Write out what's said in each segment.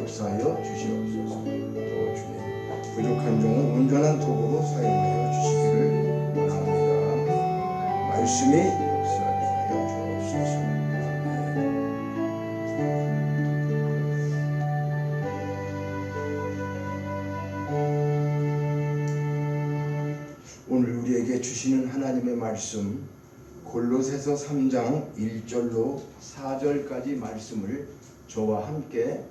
역사하여 주시옵소서. 또 주님 부족한 종은 온전한 도구로 사용하여 주시기를 원합니다. 말씀이 역사하게 하여 주옵소서. 오늘 우리에게 주시는 하나님의 말씀 골로새서 3장 1절로 4절까지 말씀을 저와 함께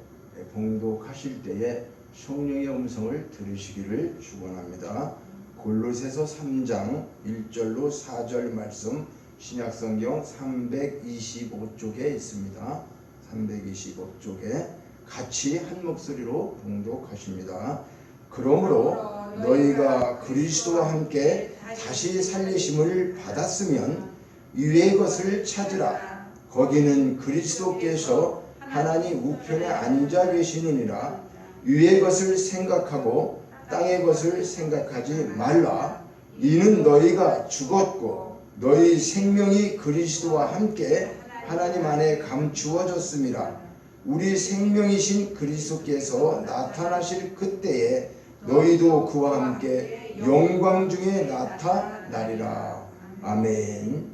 봉독하실 때에 성령의 음성을 들으시기를 축원합니다. 골로새서 3장 1절로 4절 말씀 신약성경 325쪽에 있습니다. 325쪽에 같이 한 목소리로 봉독하십니다. 그러므로 너희가 그리스도와 함께 다시 살리심을 받았으면 위의 것을 찾으라. 거기는 그리스도께서 하나님 우편에 앉아 계시느니라. 위의 것을 생각하고 땅의 것을 생각하지 말라. 이는 너희가 죽었고 너희 생명이 그리스도와 함께 하나님 안에 감추어졌음이라. 우리 생명이신 그리스도께서 나타나실 그때에 너희도 그와 함께 영광 중에 나타나리라. 아멘.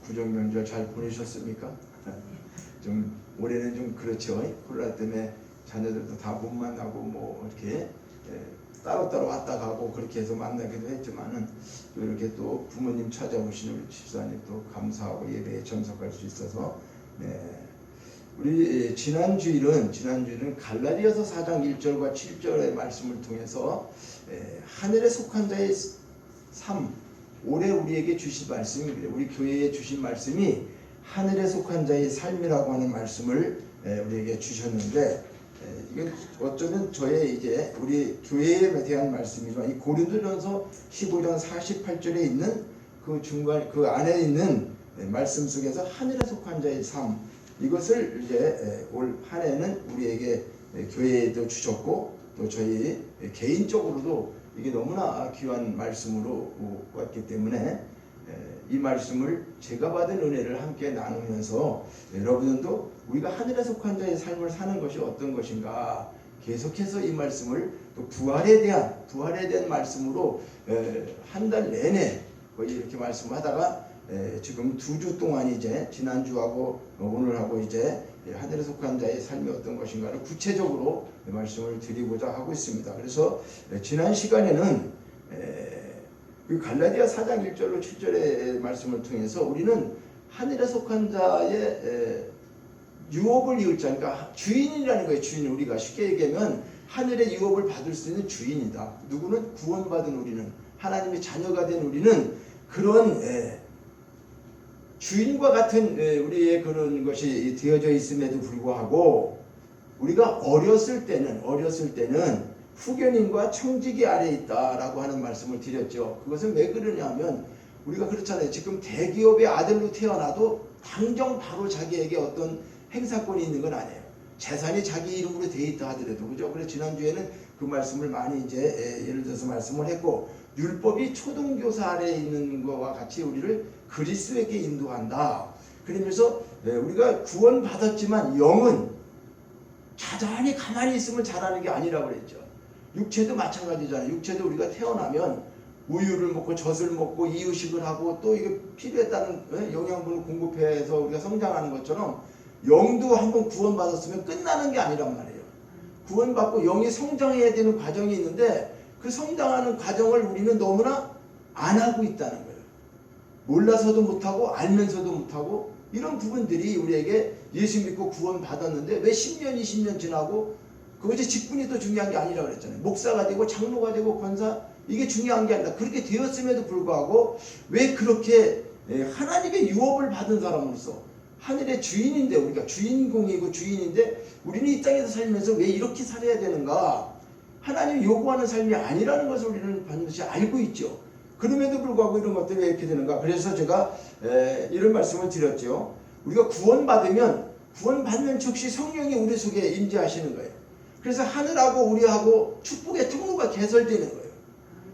구정명절 잘 보내셨습니까? 좀 올해는 좀 그렇죠. 코로나 때문에 자녀들도 다 못 만나고 뭐 이렇게 따로따로 왔다 가고 그렇게 해서 만나기도 했지만은 이렇게 또 부모님 찾아오시는 우리 집사님 또 감사하고 예배에 참석할 수 있어서 우리 지난 주일은 갈라디아서 4장 1절과 7절의 말씀을 통해서 하늘에 속한 자의 삶, 올해 우리에게 주신 말씀이 그래요. 우리 교회에 주신 말씀이 하늘에 속한 자의 삶이라고 하는 말씀을 우리에게 주셨는데 이건 어쩌면 저의 이제 우리 교회에 대한 말씀이지만 이 고린도전서 15장 48절에 있는 그 중간 그 안에 있는 말씀 속에서 하늘에 속한 자의 삶 이것을 이제 올 한 해는 우리에게 교회에도 주셨고 또 저희 개인적으로도 이게 너무나 귀한 말씀으로 왔기 때문에 이 말씀을 제가 받은 은혜를 함께 나누면서 여러분도 우리가 하늘에 속한 자의 삶을 사는 것이 어떤 것인가 계속해서 이 말씀을 또 부활에 대한 말씀으로 한 달 내내 거의 이렇게 말씀하다가 지금 2주 동안 이제 지난주하고 오늘하고 이제 하늘에 속한 자의 삶이 어떤 것인가를 구체적으로 말씀을 드리고자 하고 있습니다. 그래서 지난 시간에는 갈라디아 4장 1절로 7절의 말씀을 통해서 우리는 하늘에 속한 자의 유업을 이을 자, 그러니까 주인이라는 거예요. 주인, 우리가 쉽게 얘기하면 하늘의 유업을 받을 수 있는 주인이다. 누구는 구원받은 우리는, 하나님의 자녀가 된 우리는 그런 주인과 같은 우리의 그런 것이 되어져 있음에도 불구하고 우리가 어렸을 때는 후견인과 청지기 아래에 있다라고 하는 말씀을 드렸죠. 그것은 왜 그러냐면 우리가 그렇잖아요. 지금 대기업의 아들로 태어나도 당장 바로 자기에게 어떤 행사권이 있는 건 아니에요. 재산이 자기 이름으로 돼 있다 하더라도, 그죠? 그래서 지난주에는 그 말씀을 많이 이제 예를 들어서 말씀을 했고, 율법이 초등교사 아래에 있는 것과 같이 우리를 그리스도에게 인도한다. 그러면서 우리가 구원받았지만 영은 자잘히 가만히 있으면 자라는 게 아니라고 그랬죠. 육체도 마찬가지잖아요. 육체도 우리가 태어나면 우유를 먹고 젖을 먹고 이유식을 하고 또 이게 필요에 따른 영양분을 공급해서 우리가 성장하는 것처럼 영도 한번 구원받았으면 끝나는 게 아니란 말이에요. 구원받고 영이 성장해야 되는 과정이 있는데 그 성장하는 과정을 우리는 너무나 안 하고 있다는 거예요. 몰라서도 못하고 알면서도 못하고 이런 부분들이 우리에게 예수 믿고 구원받았는데 왜 10년, 20년 지나고 그것이 직분이 더 중요한 게 아니라고 그랬잖아요. 목사가 되고 장로가 되고 권사 이게 중요한 게 아니라 그렇게 되었음에도 불구하고 왜 그렇게 하나님의 유업을 받은 사람으로서 하늘의 주인인데 우리가 주인공이고 주인인데 우리는 이 땅에서 살면서 왜 이렇게 살아야 되는가? 하나님이 요구하는 삶이 아니라는 것을 우리는 반드시 알고 있죠. 그럼에도 불구하고 이런 것들이 왜 이렇게 되는가? 그래서 제가 이런 말씀을 드렸죠. 우리가 구원받는 즉시 성령이 우리 속에 임재하시는 거예요. 그래서 하늘하고 우리하고 축복의 통로가 개설되는 거예요.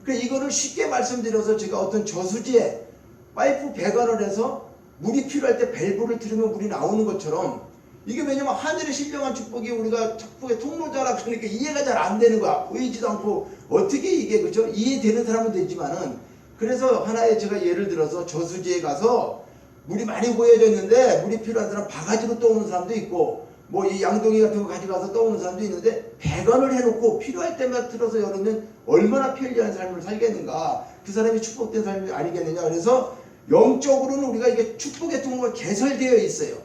그래서 이거를 쉽게 말씀드려서 제가 어떤 저수지에 파이프 배관을 해서 물이 필요할 때 밸브를 틀으면 물이 나오는 것처럼 이게 왜냐면 하늘의 신령한 축복이 우리가 축복의 통로자라 그러니까 이해가 잘 안 되는 거야. 보이지도 않고 어떻게 이게 그죠? 이해되는 사람은 되지만은 그래서 하나의 제가 예를 들어서 저수지에 가서 물이 많이 고여졌는데 물이 필요한 사람 바가지로 떠오는 사람도 있고 뭐 이 양동이 같은 거 가져가서 떠오는 사람도 있는데 배관을 해놓고 필요할 때만 틀어서 열으면 얼마나 편리한 삶을 살겠는가. 그 사람이 축복된 삶이 아니겠느냐. 그래서 영적으로는 우리가 이게 축복의 통로가 개설되어 있어요.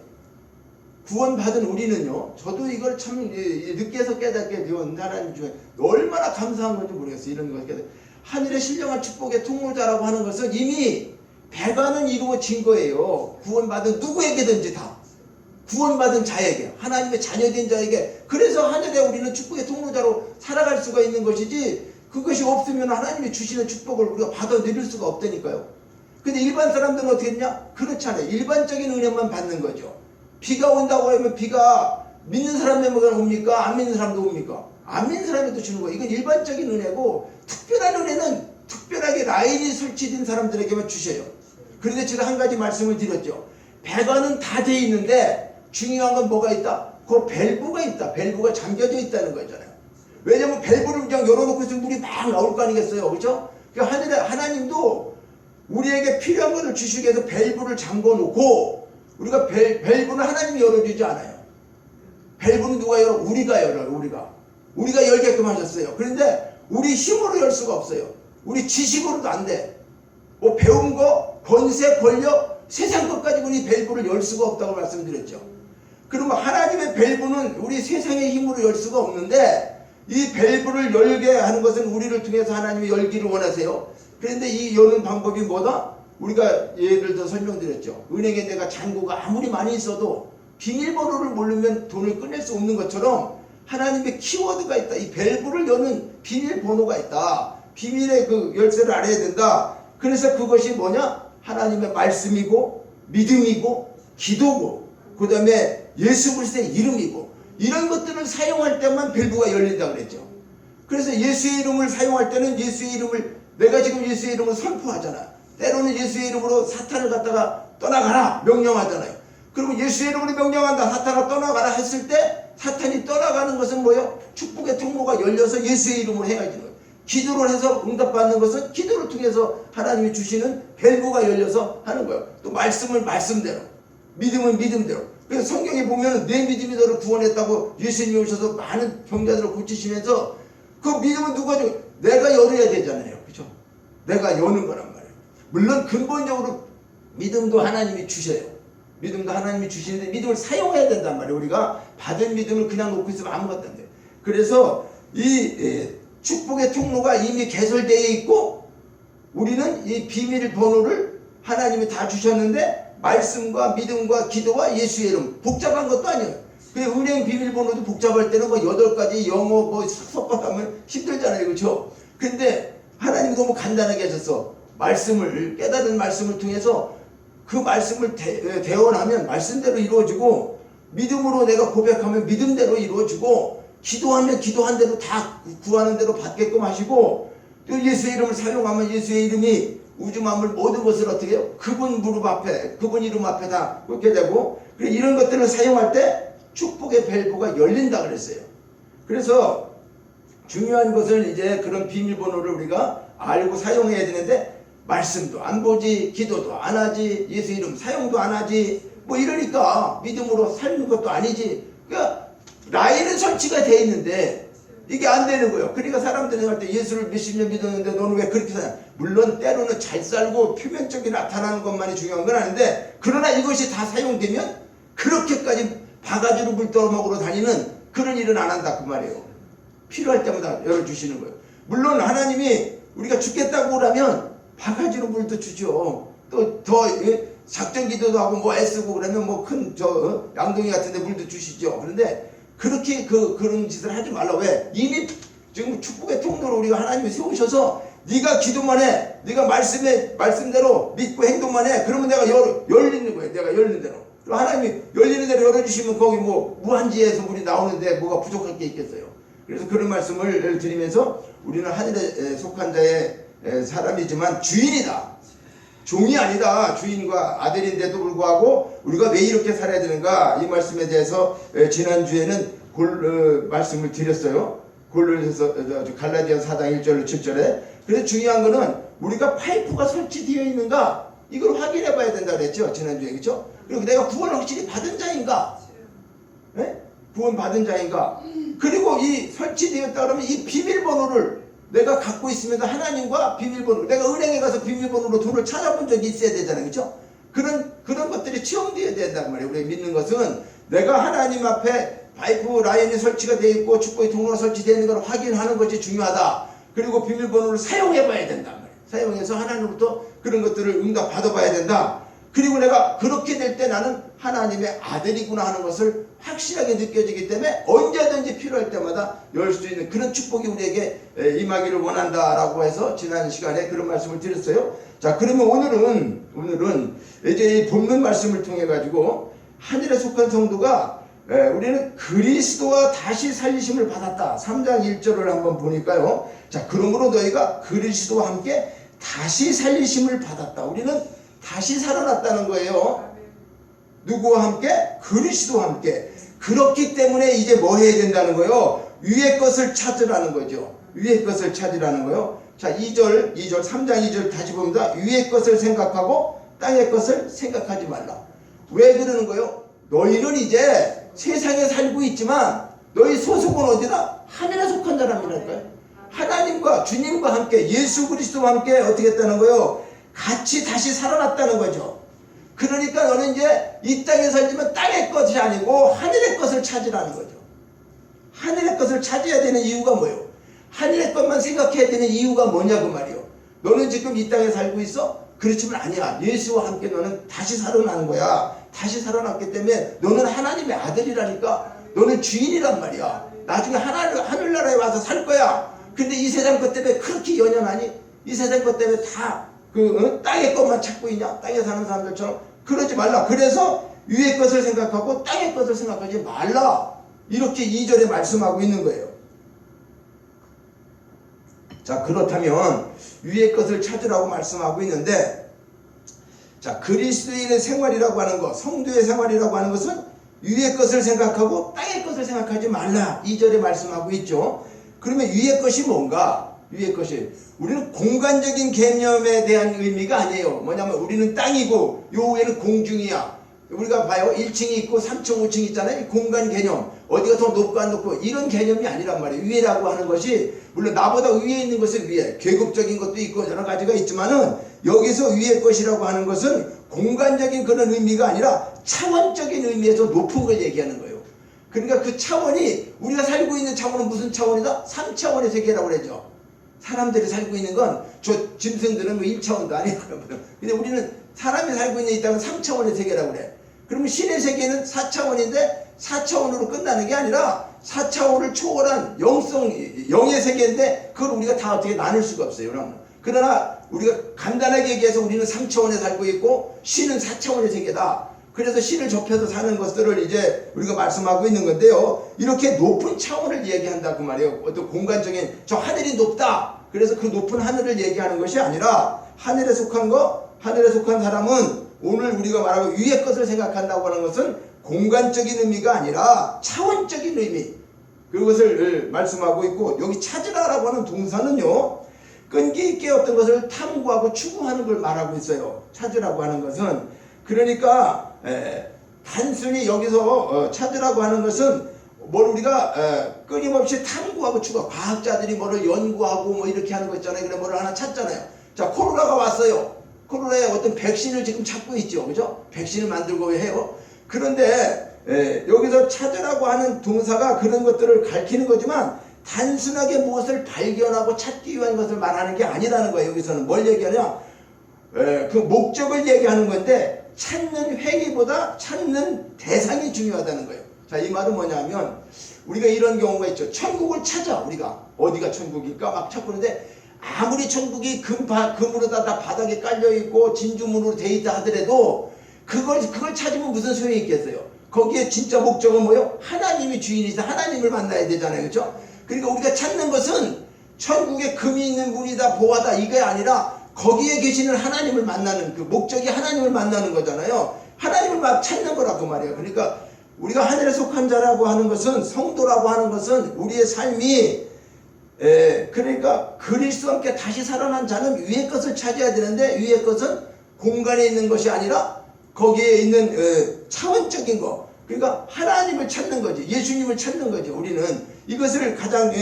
구원받은 우리는요. 저도 이걸 참 늦게서 깨닫게 되었는데 하나님 중에 얼마나 감사한 건지 모르겠어요. 이런 거 깨닫. 하늘의 신령한 축복의 통로자라고 하는 것은 이미 배관은 이루어진 거예요. 구원받은 누구에게든지 다. 구원받은 자에게, 하나님의 자녀된 자에게. 그래서 하늘에 우리는 축복의 통로자로 살아갈 수가 있는 것이지, 그것이 없으면 하나님이 주시는 축복을 우리가 받아 누릴 수가 없다니까요. 근데 일반 사람들은 어떻게 했냐? 그렇지 않아요. 일반적인 은혜만 받는 거죠. 비가 온다고 하면 비가 믿는 사람에게만 옵니까? 안 믿는 사람도 옵니까? 안 믿는 사람에도 주는 거예요. 이건 일반적인 은혜고, 특별한 은혜는 특별하게 라인이 설치된 사람들에게만 주셔요. 그런데 제가 한 가지 말씀을 드렸죠. 배관은 다 돼 있는데 중요한 건 뭐가 있다? 그 밸브가 있다. 밸브가 잠겨져 있다는 거잖아요. 왜냐면 밸브를 그냥 열어놓고 있으면 물이 막 나올 거 아니겠어요. 그렇죠? 그러니까 하늘에 하나님도 우리에게 필요한 것을 주시기 위해서 밸브를 잠궈놓고, 우리가 밸브는 하나님이 열어주지 않아요. 밸브는 누가 열어? 우리가 열어요. 우리가 열게끔 하셨어요. 그런데 우리 힘으로 열 수가 없어요. 우리 지식으로도 안 돼. 뭐 배운 거, 권세, 권력, 세상 것까지 우리 밸브를 열 수가 없다고 말씀드렸죠. 그러면 하나님의 밸브는 우리 세상의 힘으로 열 수가 없는데, 이 밸브를 열게 하는 것은 우리를 통해서 하나님이 열기를 원하세요. 그런데 이 여는 방법이 뭐다? 우리가 예를 들어 설명드렸죠. 은행에 내가 잔고가 아무리 많이 있어도 비밀번호를 모르면 돈을 꺼낼 수 없는 것처럼 하나님의 키워드가 있다. 이 밸브를 여는 비밀번호가 있다. 비밀의 그 열쇠를 알아야 된다. 그래서 그것이 뭐냐? 하나님의 말씀이고 믿음이고 기도고 그 다음에 예수 그리스도의 이름이고, 이런 것들을 사용할 때만 밸브가 열린다 그랬죠. 그래서 예수의 이름을 사용할 때는 예수의 이름을, 내가 지금 예수의 이름을 선포하잖아. 때로는 예수의 이름으로 사탄을 갖다가 떠나가라 명령하잖아요. 그러면 예수의 이름으로 명령한다, 사탄아 떠나가라 했을 때 사탄이 떠나가는 것은 뭐예요? 축복의 통로가 열려서 예수의 이름으로 행해지는 거예요. 기도를 해서 응답받는 것은 기도를 통해서 하나님이 주시는 밸브가 열려서 하는 거예요. 또 말씀을 말씀대로, 믿음은 믿음대로. 그래서 성경에 보면 내 믿음이 너를 구원했다고 예수님이 오셔서 많은 병자들을 고치시면서, 그 믿음은 누가 줘? 내가 열어야 되잖아요. 그렇죠? 내가 여는 거란 말이에요. 물론 근본적으로 믿음도 하나님이 주셔요. 믿음도 하나님이 주시는데 믿음을 사용해야 된단 말이에요. 우리가 받은 믿음을 그냥 놓고 있으면 아무것도 안 돼요. 그래서 이 축복의 통로가 이미 개설되어 있고, 우리는 이 비밀 번호를 하나님이 다 주셨는데, 말씀과 믿음과 기도와 예수의 이름, 복잡한 것도 아니에요. 그 은행 비밀번호도 복잡할 때는 뭐 8가지 영어 뭐 섞어가면 힘들잖아요. 그렇죠? 근데 하나님이 너무 간단하게 하셔서 말씀을, 깨달은 말씀을 통해서 그 말씀을 대언하면 말씀대로 이루어지고, 믿음으로 내가 고백하면 믿음대로 이루어지고, 기도하면 기도한 대로 다 구하는 대로 받게끔 하시고, 또 예수의 이름을 사용하면 예수의 이름이 우주 만물 모든 것을 어떻게 해요? 그분 무릎 앞에, 그분 이름 앞에 다 꽂게 되고, 이런 것들을 사용할 때 축복의 밸브가 열린다 그랬어요. 그래서 중요한 것은 이제 그런 비밀번호를 우리가 알고 사용해야 되는데, 말씀도 안 보지, 기도도 안 하지, 예수 이름 사용도 안 하지, 뭐 이러니까 믿음으로 살는 것도 아니지. 그러니까 라인은 설치가 돼 있는데 이게 안 되는 거예요. 그러니까 사람들이 할 때 예수를 몇십 년 믿었는데 너는 왜 그렇게 사냐? 물론 때로는 잘 살고 표면적이 나타나는 것만이 중요한 건 아닌데, 그러나 이것이 다 사용되면 그렇게까지 바가지로 물 떠먹으러 다니는 그런 일은 안 한다 그 말이에요. 필요할 때마다 열어주시는 거예요. 물론 하나님이 우리가 죽겠다고 그러면 바가지로 물도 주죠. 또 더 작전 기도도 하고 뭐 애쓰고 그러면 뭐 큰 양동이 같은데 물도 주시죠. 그런데 그렇게 그런 짓을 하지 말라. 왜? 이미 지금 축복의 통로로 우리가 하나님이 세우셔서 네가 기도만 해, 네가 말씀대로 믿고 행동만 해. 그러면 내가 열리는 거예요. 내가 열리는 대로. 그리고 하나님이 열리는 대로 열어주시면 거기 뭐 무한지에서 물이 나오는데 뭐가 부족할 게 있겠어요. 그래서 그런 말씀을 드리면서 우리는 하늘에 속한 자의 사람이지만 주인이다. 종이 아니다. 주인과 아들인데도 불구하고 우리가 왜 이렇게 살아야 되는가? 이 말씀에 대해서 지난주에는 말씀을 드렸어요. 골로새서 갈라디아 4장 1절로 7절에. 그래서 중요한 거는 우리가 파이프가 설치되어 있는가? 이걸 확인해 봐야 된다 그랬죠. 지난주에. 그렇죠? 그리고 내가 구원을 확실히 받은 자인가? 네? 구원 받은 자인가? 그리고 이 설치되었다 그러면 이 비밀번호를 내가 갖고 있으면 하나님과 비밀번호, 내가 은행에 가서 비밀번호로 돈을 찾아본 적이 있어야 되잖아요. 그렇죠? 그런 것들이 체험되어야 된단 말이에요. 우리가 믿는 것은 내가 하나님 앞에 파이프 라인이 설치가 되어 있고 축복의 통로가 설치되어 있는 걸 확인하는 것이 중요하다. 그리고 비밀번호를 사용해 봐야 된단 말이에요. 사용해서 하나님으로부터 그런 것들을 응답 받아봐야 된다. 그리고 내가 그렇게 될 때 나는 하나님의 아들이구나 하는 것을 확실하게 느껴지기 때문에 언제든지 필요할 때마다 열 수 있는 그런 축복이 우리에게 임하기를 원한다라고 해서 지난 시간에 그런 말씀을 드렸어요. 자, 그러면 오늘은 이제 이 본문 말씀을 통해 가지고 하늘에 속한 성도가 우리는 그리스도와 다시 살리심을 받았다. 3장 1절을 한번 보니까요. 자, 그러므로 너희가 그리스도와 함께 다시 살리심을 받았다. 우리는 다시 살아났다는 거예요. 누구와 함께? 그리스도와 함께. 그렇기 때문에 이제 뭐 해야 된다는 거예요? 위의 것을 찾으라는 거죠. 위의 것을 찾으라는 거예요. 자, 2절, 3장 2절 다시 봅니다. 위의 것을 생각하고 땅의 것을 생각하지 말라. 왜 그러는 거예요? 너희는 이제 세상에 살고 있지만 너희 소속은 어디다? 하늘에 속한 사람이랄까요? 하나님과 주님과 함께 예수 그리스도와 함께 어떻게 했다는 거예요? 같이 다시 살아났다는 거죠. 그러니까 너는 이제 이 땅에 살지만 땅의 것이 아니고 하늘의 것을 찾으라는 거죠. 하늘의 것을 찾아야 되는 이유가 뭐예요? 하늘의 것만 생각해야 되는 이유가 뭐냐고 말이요. 너는 지금 이 땅에 살고 있어? 그렇지만 아니야. 예수와 함께 너는 다시 살아나는 거야. 다시 살아났기 때문에 너는 하나님의 아들이라니까. 너는 주인이란 말이야. 나중에 하늘나라에 와서 살 거야. 근데 이 세상 것 때문에 그렇게 연연하니? 이 세상 것 때문에 다 땅의 것만 찾고 있냐? 땅에 사는 사람들처럼 그러지 말라. 그래서 위의 것을 생각하고 땅의 것을 생각하지 말라. 이렇게 2절에 말씀하고 있는 거예요. 자, 그렇다면 위의 것을 찾으라고 말씀하고 있는데, 자, 그리스도인의 생활이라고 하는 것, 성도의 생활이라고 하는 것은 위의 것을 생각하고 땅의 것을 생각하지 말라. 2절에 말씀하고 있죠. 그러면 위의 것이 뭔가? 위의 것이 우리는 공간적인 개념에 대한 의미가 아니에요. 뭐냐면 우리는 땅이고 요 위에는 공중이야. 우리가 봐요. 1층이 있고 3층 5층 있잖아요. 공간 개념. 어디가 더 높고 안 높고 이런 개념이 아니란 말이에요. 위라고 하는 것이 물론 나보다 위에 있는 것은 위에 계급적인 것도 있고 여러 가지가 있지만은 여기서 위의 것이라고 하는 것은 공간적인 그런 의미가 아니라 차원적인 의미에서 높은 걸 얘기하는 거예요. 그러니까 그 차원이 우리가 살고 있는 차원은 무슨 차원이다? 3차원의 세계라고 그러죠. 사람들이 살고 있는 건 저 짐승들은 뭐 1차원도 아니고요. 근데 우리는 사람이 살고 있는 이 땅은 3차원의 세계라고 그래. 그러면 신의 세계는 4차원인데 4차원으로 끝나는 게 아니라 4차원을 초월한 영의 세계인데 그걸 우리가 다 어떻게 나눌 수가 없어요. 그러나 우리가 간단하게 얘기해서 우리는 3차원에 살고 있고 신은 4차원의 세계다. 그래서 신을 접해서 사는 것들을 이제 우리가 말씀하고 있는 건데요. 이렇게 높은 차원을 얘기한다 그 말이에요. 어떤 공간적인 저 하늘이 높다. 그래서 그 높은 하늘을 얘기하는 것이 아니라 하늘에 속한 하늘에 속한 사람은 오늘 우리가 말하고 위의 것을 생각한다고 하는 것은 공간적인 의미가 아니라 차원적인 의미. 그것을 말씀하고 있고 여기 찾으라라고 하는 동사는요. 끈기 있게 어떤 것을 탐구하고 추구하는 걸 말하고 있어요. 찾으라고 하는 것은 그러니까 단순히 여기서 찾으라고 하는 것은 뭘 우리가 끊임없이 탐구하고 추가 과학자들이 뭐를 연구하고 뭐 이렇게 하는 거 있잖아요. 그래 뭐를 하나 찾잖아요. 자, 코로나가 왔어요. 코로나에 어떤 백신을 지금 찾고 있죠. 그죠? 백신을 만들고 해요. 그런데 여기서 찾으라고 하는 동사가 그런 것들을 가리키는 거지만 단순하게 무엇을 발견하고 찾기 위한 것을 말하는 게 아니라는 거예요. 여기서는 뭘 얘기하냐? 그 목적을 얘기하는 건데 찾는 행위보다 찾는 대상이 중요하다는 거예요. 자, 이 말은 뭐냐면 우리가 이런 경우가 있죠. 천국을 찾아. 우리가 어디가 천국일까 막 찾고 있는데 아무리 천국이 금으로 다 바닥에 깔려있고 진주문으로 돼 있다 하더라도 그걸 찾으면 무슨 소용이 있겠어요. 거기에 진짜 목적은 뭐예요? 하나님이 주인이자 하나님을 만나야 되잖아요. 그렇죠? 그러니까 우리가 찾는 것은 천국에 금이 있는 문이다 보아다 이게 아니라 거기에 계시는 하나님을 만나는 그 목적이 하나님을 만나는 거잖아요. 하나님을 막 찾는 거라고 말이에요. 그러니까 우리가 하늘에 속한 자라고 하는 것은, 성도라고 하는 것은 우리의 삶이 그러니까 그리스도와 함께 다시 살아난 자는 위의 것을 찾아야 되는데, 위의 것은 공간에 있는 것이 아니라 거기에 있는 차원적인 거, 그러니까 하나님을 찾는 거지, 예수님을 찾는 거지. 우리는 이것을 가장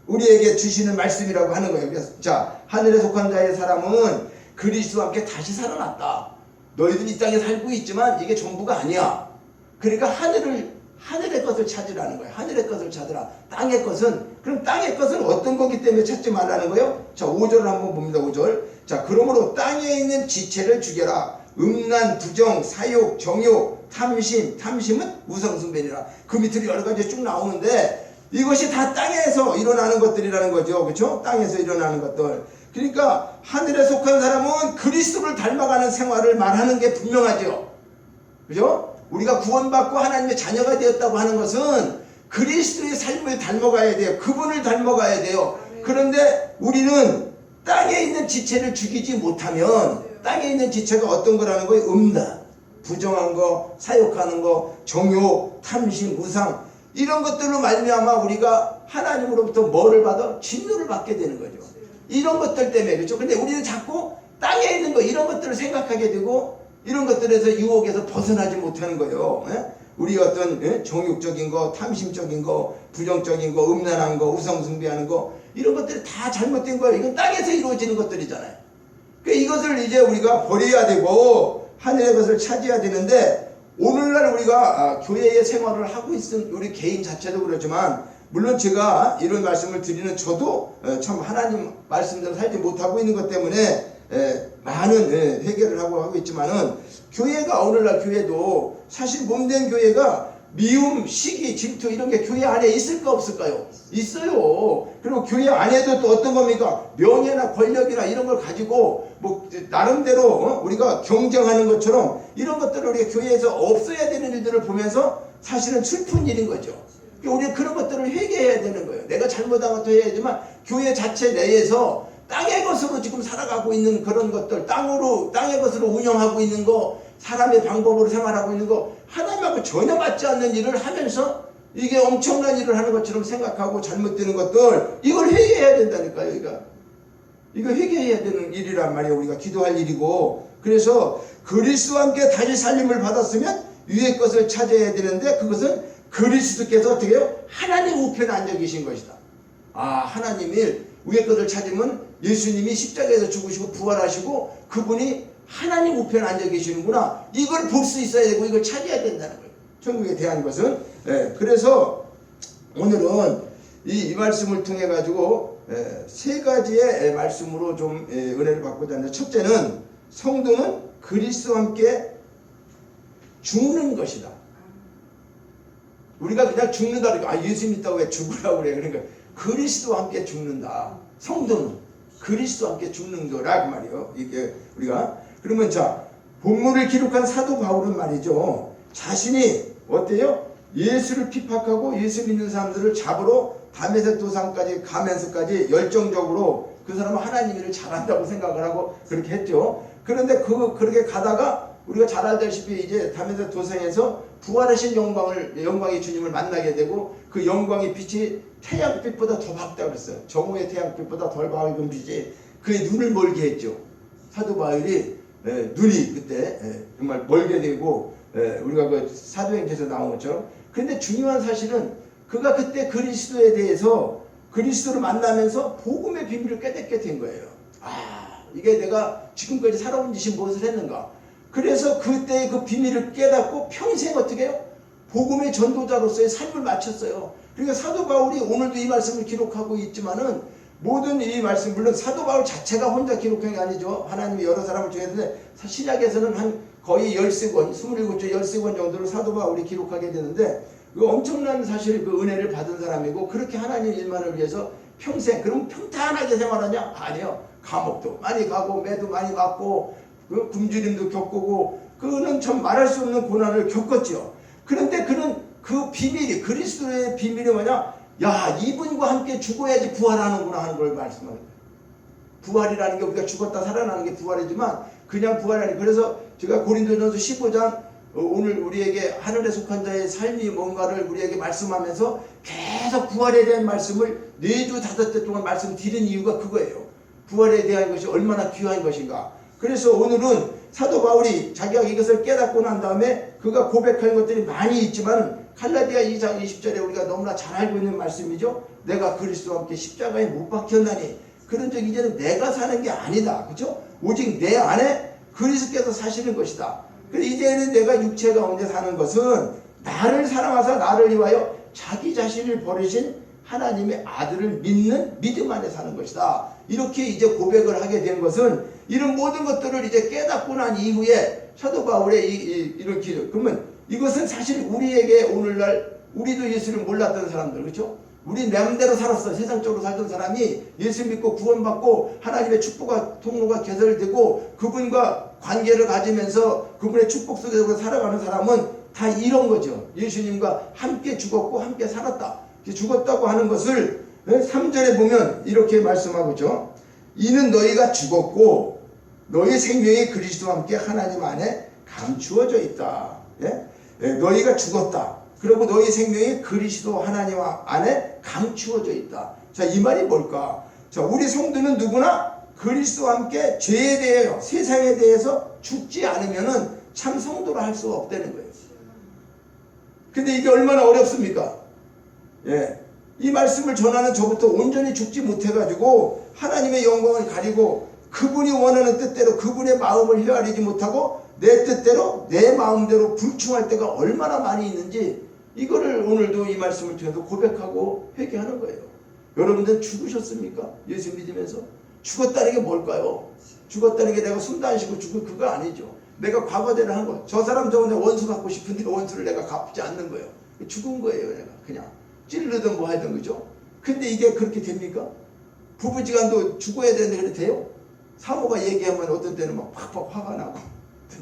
우리에게 주시는 말씀이라고 하는 거예요. 그래서 자, 하늘에 속한 자의 사람은 그리스도와 함께 다시 살아났다. 너희들 이 땅에 살고 있지만 이게 전부가 아니야. 그러니까 하늘의 것을 찾으라는 거예요. 하늘의 것을 찾으라. 땅의 것은, 그럼 땅의 것은 어떤 거기 때문에 찾지 말라는 거예요? 자, 5절을 한번 봅니다. 5절. 자, 그러므로 땅에 있는 지체를 죽여라. 음란, 부정, 사욕, 정욕, 탐심. 탐심은 우상숭배니라. 그 밑으로 여러 가지 쭉 나오는데, 이것이 다 땅에서 일어나는 것들이라는 거죠. 그렇죠? 땅에서 일어나는 것들. 그러니까 하늘에 속한 사람은 그리스도를 닮아가는 생활을 말하는 게 분명하죠. 그죠? 우리가 구원받고 하나님의 자녀가 되었다고 하는 것은 그리스도의 삶을 닮아가야 돼요. 그분을 닮아가야 돼요. 그런데 우리는 땅에 있는 지체를 죽이지 못하면, 땅에 있는 지체가 어떤 거라는 거예요? 음란, 부정한 거, 사욕하는 거, 정욕, 탐심, 우상, 이런 것들로 말미암아 우리가 하나님으로부터 뭐를 받아? 진노를 받게 되는 거죠. 이런 것들 때문에. 그렇죠? 근데 우리는 자꾸 땅에 있는 거, 이런 것들을 생각하게 되고, 이런 것들에서 유혹에서 벗어나지 못하는 거예요. 우리 어떤 정욕적인 거, 탐심적인 거, 부정적인 거, 음란한 거, 우상숭배하는 거, 이런 것들이 다 잘못된 거예요. 이건 땅에서 이루어지는 것들이잖아요. 그러니까 이것을 이제 우리가 버려야 되고 하늘의 것을 찾아야 되는데, 오늘날 우리가 교회의 생활을 하고 있는 우리 개인 자체도 그렇지만, 물론 제가 이런 말씀을 드리는 저도 참 하나님 말씀대로 살지 못하고 있는 것 때문에 많은 회개를 하고 있지만은, 교회가, 오늘날 교회도 사실 몸된 교회가 미움, 시기, 질투 이런 게 교회 안에 있을까 없을까요? 있어요. 그리고 교회 안에도 또 어떤 겁니까? 명예나 권력이나 이런 걸 가지고 뭐 나름대로 우리가 경쟁하는 것처럼 이런 것들을 우리가 교회에서 없어야 되는 일들을 보면서 사실은 슬픈 일인 거죠. 우리는 그런 것들을 회개해야 되는 거예요. 내가 잘못한 것도 해야지만 교회 자체 내에서 땅의 것으로 지금 살아가고 있는 그런 것들, 땅의 것으로 운영하고 있는 거, 사람의 방법으로 생활하고 있는 거, 하나님하고 전혀 맞지 않는 일을 하면서 이게 엄청난 일을 하는 것처럼 생각하고 잘못되는 것들, 이걸 회개해야 된다니까요. 이거 회개해야 되는 일이란 말이에요. 우리가 기도할 일이고. 그래서 그리스도와 함께 다시 살림을 받았으면 위의 것을 찾아야 되는데, 그것은 그리스도께서 어떻게 해요? 하나님 우편에 앉아 계신 것이다. 하나님이 위의 것을 찾으면 예수님이 십자가에서 죽으시고 부활하시고 그분이 하나님 우편에 앉아 계시는구나. 이걸 볼 수 있어야 되고 이걸 찾아야 된다는 거예요. 천국에 대한 것은. 그래서 오늘은 이 말씀을 통해 가지고 세 가지의 말씀으로 좀 은혜를 받고자 하는데, 첫째는 성도는 그리스도와 함께 죽는 것이다. 우리가 그냥 죽는다 그러니까 예수 믿다고 왜 죽으라고 그래. 그러니까 그리스도와 함께 죽는다. 성도는 그리스도와 함께 죽는 거라 그 말이에요. 이게 우리가 그러면 자, 본문을 기록한 사도 바울은 말이죠, 자신이 어때요? 예수를 핍박하고 예수 믿는 사람들을 잡으러 다메섹 도상까지 가면서까지 열정적으로 그 사람은 하나님 일을 잘한다고 생각을 하고 그렇게 했죠. 그런데 그렇게 가다가 우리가 잘 알다시피 이제 다메섹 도상에서 부활하신 영광의 주님을 만나게 되고, 그 영광의 빛이 태양빛보다 더 밝다 그랬어요. 정오의 태양빛보다 덜 밝은 빛이 그의 눈을 멀게 했죠. 사도 바울이 눈이 그때 정말 멀게 되고, 우리가 그 사도행전에서 나온 것처럼. 그런데 중요한 사실은 그가 그때 그리스도에 대해서, 그리스도를 만나면서 복음의 비밀을 깨닫게 된 거예요. 이게 내가 지금까지 살아온 짓이 무엇을 했는가. 그래서 그때 그 비밀을 깨닫고 평생 어떻게 해요? 복음의 전도자로서의 삶을 마쳤어요. 그러니까 사도 바울이 오늘도 이 말씀을 기록하고 있지만은, 모든 이 말씀, 물론 사도 바울 자체가 혼자 기록한 게 아니죠. 하나님이 여러 사람을 정했는데, 신약에서는 한 거의 13권, 27조 13권 정도를 사도 바울이 기록하게 되는데, 그 엄청난 사실 그 은혜를 받은 사람이고, 그렇게 하나님 일만을 위해서 평생, 그럼 평탄하게 생활하냐? 아니요. 감옥도 많이 가고 매도 많이 맞고 굶주림도 겪고, 그는 참 말할 수 없는 고난을 겪었죠. 그런데 그는 그 비밀이, 그리스도의 비밀이 뭐냐? 야, 이분과 함께 죽어야지 부활하는구나 하는 걸 말씀합니다. 부활이라는 게 우리가 죽었다 살아나는 게 부활이지만 그냥 부활이 아니고, 그래서 제가 고린도전서 15장 오늘 우리에게 하늘에 속한 자의 삶이 뭔가를 우리에게 말씀하면서 계속 부활에 대한 말씀을 4주 5대 동안 말씀드린 이유가 그거예요. 부활에 대한 것이 얼마나 귀한 것인가. 그래서 오늘은 사도 바울이 자기가 이것을 깨닫고 난 다음에 그가 고백한 것들이 많이 있지만 갈라디아 2장 20절에 우리가 너무나 잘 알고 있는 말씀이죠. 내가 그리스도와 함께 십자가에 못 박혔나니 그런 적 이제는 내가 사는 게 아니다. 그렇죠? 오직 내 안에 그리스도께서 사시는 것이다. 그래서 이제는 내가 육체 가운데 사는 것은 나를 사랑하사 나를 위하여 자기 자신을 버리신 하나님의 아들을 믿는 믿음 안에 사는 것이다. 이렇게 이제 고백을 하게 된 것은 이런 모든 것들을 이제 깨닫고 난 이후에 사도 바울의 이런 기록. 그러면 이것은 사실 우리에게 오늘날 우리도 예수를 몰랐던 사람들, 그렇죠? 우리 마음대로 살았어. 세상적으로 살던 사람이 예수 믿고 구원받고 하나님의 축복과 통로가 개설되고 그분과 관계를 가지면서 그분의 축복 속에서 살아가는 사람은 다 이런 거죠. 예수님과 함께 죽었고 함께 살았다. 죽었다고 하는 것을 3절에 보면 이렇게 말씀하고 있죠. 이는 너희가 죽었고 너희 생명이 그리스도와 함께 하나님 안에 감추어져 있다. 너희가 죽었다. 그리고 너희 생명이 그리스도 하나님 안에 감추어져 있다. 자, 이 말이 뭘까? 자, 우리 성도는 누구나 그리스도와 함께 죄에 대해 세상에 대해서 죽지 않으면은 참 성도라 할 수가 없다는 거예요. 근데 이게 얼마나 어렵습니까? 이 말씀을 전하는 저부터 온전히 죽지 못해가지고 하나님의 영광을 가리고 그분이 원하는 뜻대로 그분의 마음을 헤아리지 못하고 내 뜻대로 내 마음대로 불충할 때가 얼마나 많이 있는지 이거를 오늘도 이 말씀을 통해서 고백하고 회개하는 거예요. 여러분들 죽으셨습니까? 예수 믿으면서? 죽었다는 게 뭘까요? 죽었다는 게 내가 숨도 안 쉬고 죽은 그거 아니죠. 내가 과거대로 한 거. 저 사람 저번에 원수 갚고 싶은데 원수를 내가 갚지 않는 거예요. 죽은 거예요. 내가 그냥 찌르든 뭐 하든, 그죠? 근데 이게 그렇게 됩니까? 부부지간도 죽어야 되는데 그래 돼요? 사모가 얘기하면 어떤 때는 막 팍팍 화가 나고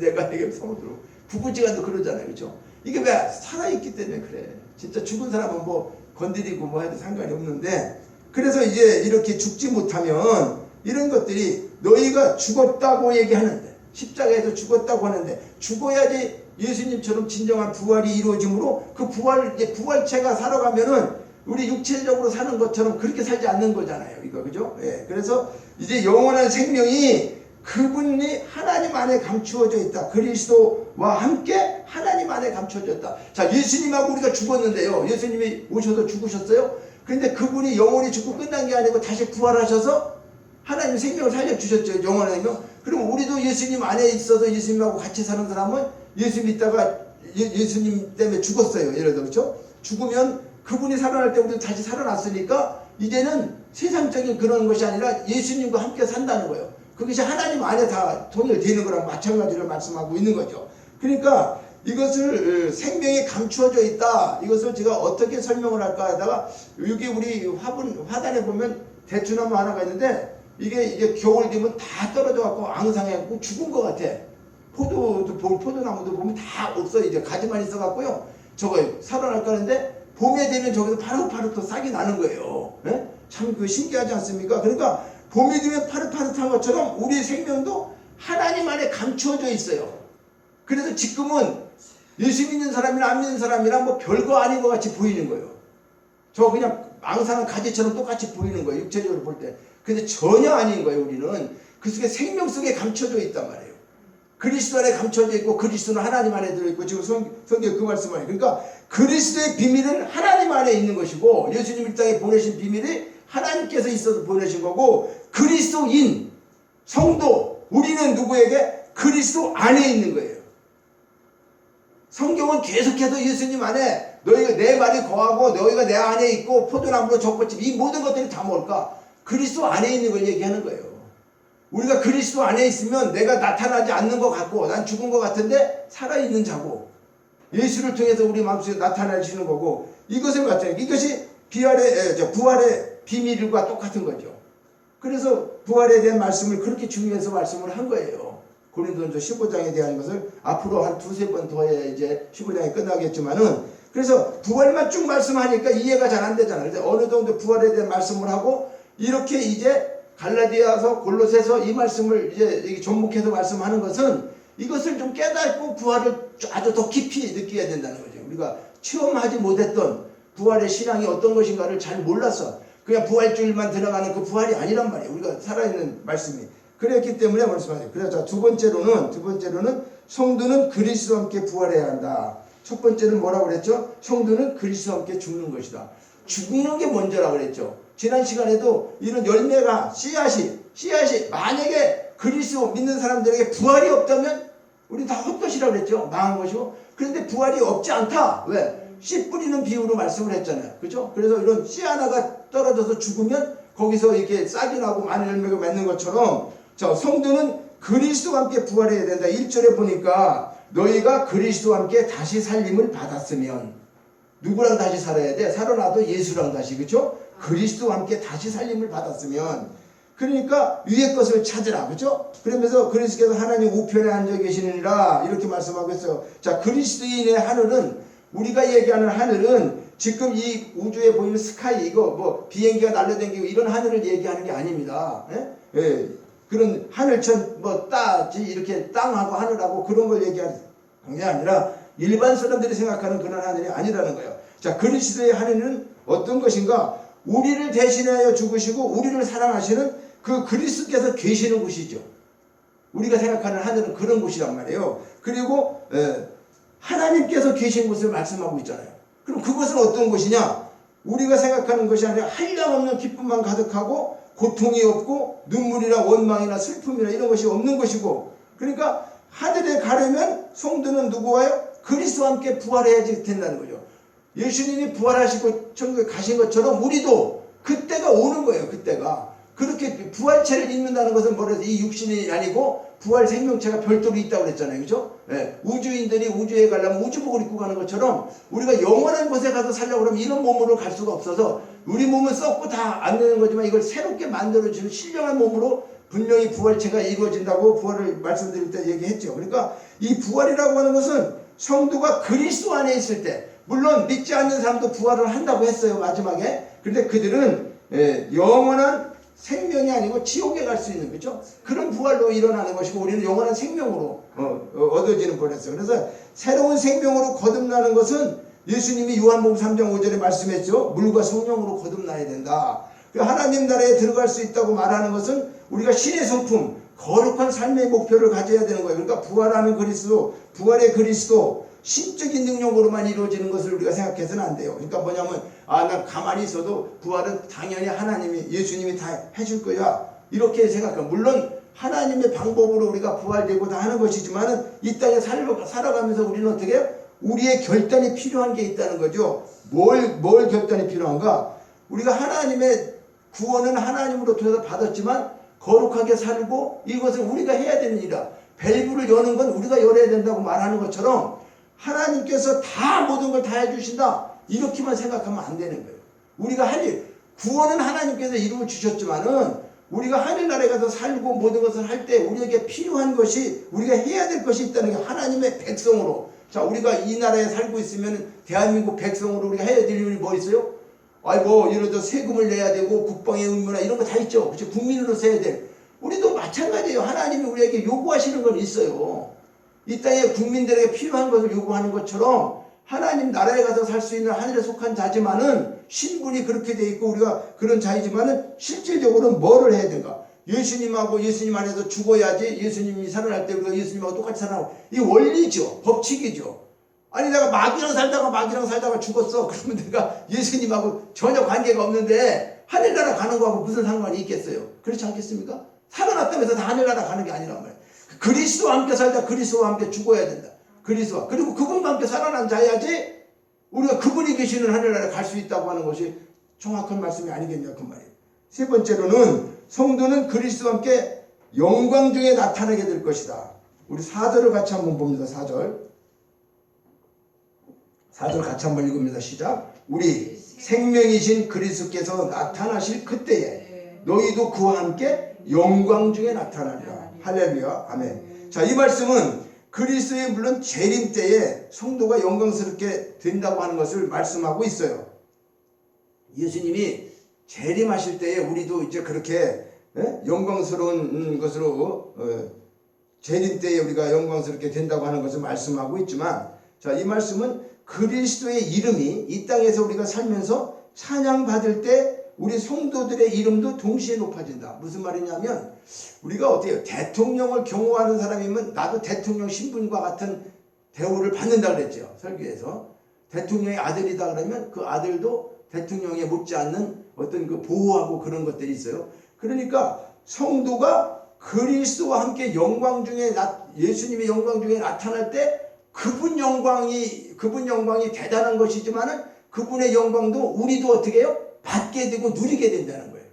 내가 얘기하면 사모 들어. 부부지간도 그러잖아요. 그죠? 이게 왜? 살아있기 때문에 그래. 진짜 죽은 사람은 뭐 건드리고 뭐 해도 상관이 없는데, 그래서 이제 이렇게 죽지 못하면 이런 것들이 너희가 죽었다고 얘기하는데, 십자가에서 죽었다고 하는데 죽어야지 예수님처럼 진정한 부활이 이루어지므로 그 부활체가 살아가면은 우리 육체적으로 사는 것처럼 그렇게 살지 않는 거잖아요. 이거, 그죠? 그래서 이제 영원한 생명이 그분이 하나님 안에 감추어져 있다. 그리스도와 함께 하나님 안에 감추어져 있다. 자, 예수님하고 우리가 죽었는데요. 예수님이 오셔서 죽으셨어요. 그런데 그분이 영원히 죽고 끝난 게 아니고 다시 부활하셔서 하나님 생명을 살려주셨죠. 영원한 생명. 그럼 우리도 예수님 안에 있어서 예수님하고 같이 사는 사람은 예수 믿다가 예수님 때문에 죽었어요. 예를 들어, 그렇죠? 죽으면 그분이 살아날 때 우리도 다시 살아났으니까 이제는 세상적인 그런 것이 아니라 예수님과 함께 산다는 거예요. 그것이 하나님 안에 다 통일되는 거랑 마찬가지로 말씀하고 있는 거죠. 그러니까 이것을 생명이 감추어져 있다. 이것을 제가 어떻게 설명을 할까 하다가 여기 우리 화단에 보면 대추나무 하나가 있는데 이게 겨울 되면 다 떨어져 갖고 앙상해갖고 죽은 것 같아. 포도나무도 보면 다 없어. 이제 가지만 있어 갖고요. 저거 살아날까 하는데 봄에 되면 저기서 파릇파릇 또 싹이 나는 거예요. 참 그 신기하지 않습니까? 그러니까 봄이 되면 파릇파릇한 것처럼 우리 생명도 하나님 안에 감추어져 있어요. 그래서 지금은 예수 믿는 사람이나 안 믿는 사람이랑 뭐 별거 아닌 것 같이 보이는 거예요. 저 그냥 앙상한 가지처럼 똑같이 보이는 거예요. 육체적으로 볼 때. 근데 전혀 아닌 거예요. 우리는 그 속에 생명 속에 감춰져 있단 말이에요. 그리스도 안에 감춰져 있고 그리스도는 하나님 안에 들어있고 지금 성경 그 말씀을 해요. 그러니까 그리스도의 비밀은 하나님 안에 있는 것이고 예수님 이 땅에 보내신 비밀이 하나님께서 있어서 보내신 거고 그리스도인 성도 우리는 누구에게? 그리스도 안에 있는 거예요. 성경은 계속해서 예수님 안에 너희가 내 말이 거하고 너희가 내 안에 있고 포도나무로 젖꽃집 이 모든 것들이 다 뭘까? 그리스도 안에 있는 걸 얘기하는 거예요. 우리가 그리스도 안에 있으면 내가 나타나지 않는 것 같고 난 죽은 것 같은데 살아있는 자고 예수를 통해서 우리 마음속에 나타나시는 거고 이것을 갖춰요. 이것이 부활의 비밀과 똑같은 거죠. 그래서 부활에 대한 말씀을 그렇게 중요해서 말씀을 한 거예요. 고린도전서 15장에 대한 것을 앞으로 한 두세 번 더 해야 이제 15장이 끝나겠지만은 그래서 부활만 쭉 말씀하니까 이해가 잘 안 되잖아요. 그래서 어느 정도 부활에 대한 말씀을 하고 이렇게 이제 갈라디아서 골로새서 이 말씀을 이제 접목해서 말씀하는 것은 이것을 좀 깨닫고 부활을 아주 더 깊이 느껴야 된다는 거죠. 우리가 체험하지 못했던 부활의 신앙이 어떤 것인가를 잘 몰랐어. 그냥 부활주일만 들어가는 그 부활이 아니란 말이에요. 우리가 살아있는 말씀이. 그랬기 때문에 말씀하세요. 그래서 두 번째로는 성도는 그리스도와 함께 부활해야 한다. 첫 번째는 뭐라고 그랬죠? 성도는 그리스도와 함께 죽는 것이다. 죽는 게 먼저라고 그랬죠. 지난 시간에도 이런 열매가 씨앗이 만약에 그리스도 믿는 사람들에게 부활이 없다면 우리 다 헛것이라고 그랬죠. 망한 것이고. 그런데 부활이 없지 않다. 왜? 씨 뿌리는 비유로 말씀을 했잖아요. 그죠? 그래서 이런 씨 하나가 떨어져서 죽으면 거기서 이렇게 싹이 나고 많은 열매가 맺는 것처럼 자, 성도는 그리스도와 함께 부활해야 된다. 1절에 보니까 너희가 그리스도와 함께 다시 살림을 받았으면 누구랑 다시 살아야 돼? 살아나도 예수랑 다시. 그렇죠? 그리스도와 함께 다시 살림을 받았으면 그러니까 위의 것을 찾으라. 그렇죠? 그러면서 그리스도께서 하나님 우편에 앉아 계시느니라 이렇게 말씀하고 있어요. 자, 그리스도인의 하늘은 우리가 얘기하는 하늘은 지금 이 우주에 보이는 스카이 이거 뭐 비행기가 날려다니고 이런 하늘을 얘기하는 게 아닙니다. 예? 예. 그런 하늘천 뭐 따지 이렇게 땅하고 하늘하고 그런 걸 얘기하는 게 아니라 일반 사람들이 생각하는 그런 하늘이 아니라는 거예요. 자, 그리스도의 하늘은 어떤 것인가? 우리를 대신하여 죽으시고 우리를 사랑하시는 그 그리스도께서 계시는 곳이죠. 우리가 생각하는 하늘은 그런 곳이란 말이에요. 그리고 하나님께서 계신 곳을 말씀하고 있잖아요. 그럼 그것은 어떤 곳이냐? 우리가 생각하는 것이 아니라 한량없는 기쁨만 가득하고 고통이 없고 눈물이나 원망이나 슬픔이나 이런 것이 없는 것이고, 그러니까 하늘에 가려면 성도는 누구와요? 그리스도와 함께 부활해야지 된다는 거죠. 예수님이 부활하시고 천국에 가신 것처럼 우리도 그때가 오는 거예요. 그때가. 그렇게 부활체를 입는다는 것은 뭐래서 이 육신이 아니고 부활 생명체가 별도로 있다고 그랬잖아요. 그죠? 네. 우주인들이 우주에 가려면 우주복을 입고 가는 것처럼 우리가 영원한 곳에 가서 살려고 그러면 이런 몸으로 갈 수가 없어서 우리 몸은 썩고 다 안 되는 거지만 이걸 새롭게 만들어주는 신령한 몸으로 분명히 부활체가 이루어진다고 부활을 말씀드릴 때 얘기했죠. 그러니까 이 부활이라고 하는 것은 성도가 그리스도 안에 있을 때, 물론 믿지 않는 사람도 부활을 한다고 했어요. 마지막에. 그런데 그들은 영원한 생명이 아니고 지옥에 갈 수 있는 거죠. 그런 부활로 일어나는 것이고 우리는 영원한 생명으로 얻어지는 거였어요. 그래서 새로운 생명으로 거듭나는 것은 예수님이 요한복음 3장 5절에 말씀했죠. 물과 성령으로 거듭나야 된다. 하나님 나라에 들어갈 수 있다고 말하는 것은 우리가 신의 성품, 거룩한 삶의 목표를 가져야 되는 거예요. 그러니까 부활하는 그리스도, 부활의 그리스도, 신적인 능력으로만 이루어지는 것을 우리가 생각해서는 안 돼요. 그러니까 뭐냐면 난 가만히 있어도 부활은 당연히 하나님이, 예수님이 다 해줄 거야 이렇게 생각해요. 물론 하나님의 방법으로 우리가 부활되고 다 하는 것이지만 이 땅에 살아가면서 우리는 어떻게 해요? 우리의 결단이 필요한 게 있다는 거죠. 뭘 결단이 필요한가? 우리가 하나님의 구원은 하나님으로 통해서 받았지만 거룩하게 살고 이것을 우리가 해야 되는 일이다. 밸브를 여는 건 우리가 열어야 된다고 말하는 것처럼 하나님께서 다 모든 걸 다 해주신다 이렇게만 생각하면 안 되는 거예요. 우리가 할 일, 구원은 하나님께서 이루어 주셨지만은 우리가 하늘나라에 가서 살고 모든 것을 할 때 우리에게 필요한 것이, 우리가 해야 될 것이 있다는 게 하나님의 백성으로. 자, 우리가 이 나라에 살고 있으면 대한민국 백성으로 우리가 해야 될 일이 뭐 있어요? 예를 들어 세금을 내야 되고 국방의 의무나 이런 거 다 있죠. 그치? 국민으로서 해야 될. 우리도 마찬가지예요. 하나님이 우리에게 요구하시는 건 있어요. 이 땅에 국민들에게 필요한 것을 요구하는 것처럼 하나님 나라에 가서 살 수 있는 하늘에 속한 자지만은 신분이 그렇게 돼 있고 우리가 그런 자이지만은 실질적으로는 뭐를 해야 되는가? 예수님하고 예수님 안에서 죽어야지 예수님이 살아날 때 우리가 예수님하고 똑같이 살아나고, 이 원리죠. 법칙이죠. 아니 내가 마귀랑 살다가 죽었어. 그러면 내가 예수님하고 전혀 관계가 없는데 하늘나라 가는 거하고 무슨 상관이 있겠어요? 그렇지 않겠습니까? 살아났다면서 다 하늘나라 가는 게 아니란 말이에요. 그리스도와 함께 살다 그리스도와 함께 죽어야 된다. 그리스도와, 그리고 그분과 함께 살아난 자야지 우리가 그분이 계시는 하늘나라에 갈 수 있다고 하는 것이 정확한 말씀이 아니겠냐 그 말이에요. 세 번째로는 성도는 그리스도와 함께 영광 중에 나타나게 될 것이다. 우리 4절을 같이 한번 봅니다. 4절 같이 한번 읽습니다. 시작. 우리 생명이신 그리스도께서 나타나실 그때에 너희도 그와 함께 영광 중에 나타나리라. 할렐루야. 아멘. 자, 이 말씀은 그리스도의 물론 재림 때에 성도가 영광스럽게 된다고 하는 것을 말씀하고 있어요. 예수님이 재림하실 때에 우리도 이제 그렇게 영광스러운 것으로 재림 때에 우리가 영광스럽게 된다고 하는 것을 말씀하고 있지만, 자, 이 말씀은 그리스도의 이름이 이 땅에서 우리가 살면서 찬양받을 때 우리 성도들의 이름도 동시에 높아진다. 무슨 말이냐면, 우리가 어때요? 대통령을 경호하는 사람이면 나도 대통령 신분과 같은 대우를 받는다 그랬죠. 설교에서. 대통령의 아들이다 그러면 그 아들도 대통령에 못지않는 어떤 그 보호하고 그런 것들이 있어요. 그러니까 성도가 그리스도와 함께 영광 중에 예수님의 영광 중에 나타날 때 그분 영광이 대단한 것이지만은 그분의 영광도 우리도 어떻게 해요? 받게 되고 누리게 된다는 거예요.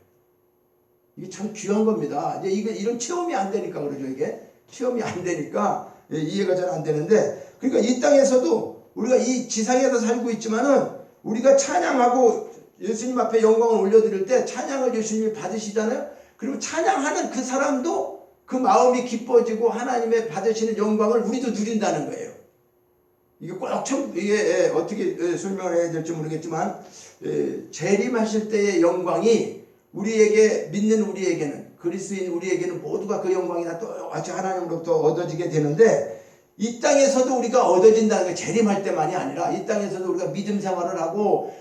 이게 참 귀한 겁니다. 이제 이런 체험이 안 되니까 그러죠. 이게 체험이 안 되니까 이해가 잘 안 되는데, 그러니까 이 땅에서도 우리가 이 지상에서 살고 있지만은 우리가 찬양하고 예수님 앞에 영광을 올려드릴 때 찬양을 예수님이 받으시잖아요. 그리고 찬양하는 그 사람도 그 마음이 기뻐지고 하나님의 받으시는 영광을 우리도 누린다는 거예요. 이게 꼭 이게 어떻게 설명을 해야 될지 모르겠지만, 재림하실 때의 영광이 우리에게, 믿는 우리에게는, 그리스도인 우리에게는 모두가 그 영광이 다 똑같이 하나님으로부터 얻어지게 되는데, 이 땅에서도 우리가 얻어진다는 게 재림할 때만이 아니라 이 땅에서도 우리가 믿음 생활을 하고